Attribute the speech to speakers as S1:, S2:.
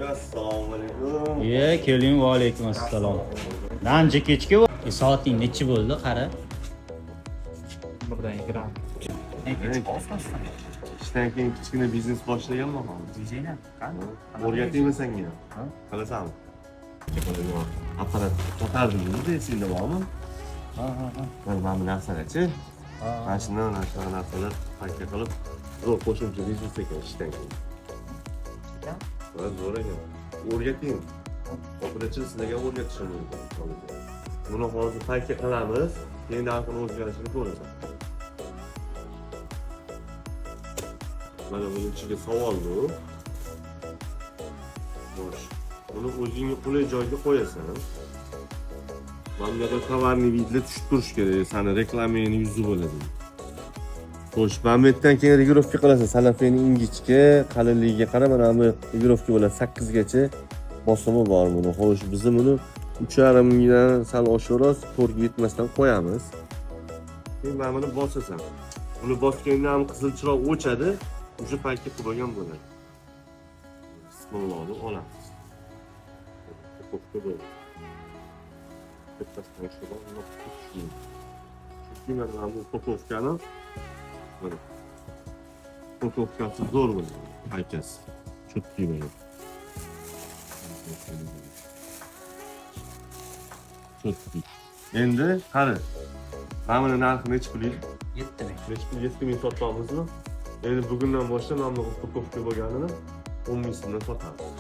S1: Assalomu alaykum.
S2: Keling, va alaykum assalom. Ancha kechki soating nechi bo'ldi, qara.
S3: Buradan gram.
S1: Ishdan keyin kichkina biznes boshlaganman hozir.
S2: Bizayna.
S1: O'rgataymi senga? Qilasanmi? Apparat sotardim dedi, esingda bormi?
S2: Ha.
S1: Mana bu narsalarchi. Mana shundan shunaqa narsalar payka qilib, zo'r qo'shimcha biznes ekan ishdan keyin. Zo'r ekan. O'rgating. Operatsiya sizlarga o'rgatishim mumkin. Buni hozir payka qilamiz, keyin narxini o'zgarishini ko'rasan. Mana buni ichiga savoldi. Xo'sh. Buni o'zingga qulay joyga qo'yasan. Mana bu tovarni videoda tushib turish kerak, sani reklamangning yuzi bo'ladi. Xo'sh, mana bu yerdan keyin regirovka qilasan. Salafening ingichka, qalinligiga qarab, mana bu regirovka bo'ladi 8 gacha bosimi bor buni. Xo'sh, biz buni 3,5 mingdan sal oshiqroq 4 ga yetmasdan qo'yamiz. Keyin mana buni bosasan. Buni bosgandan ham qizil chiroq o'chadi, o'sha paytga qilgan bo'ladi. Bismillah, olamiz. Chunki mana bu fotovkani fotovkasi zo'r bo'ladi, haykasi. Chutki bo'ladi. Chutki. Endi qara. Mana buni narxi necha pul?
S2: 7 ming.
S1: Necha pul? 7 ming sotamizmi? Endi bugundan boshlab mana bu fotovka bo'lganini 10 ming so'mdan sotamiz.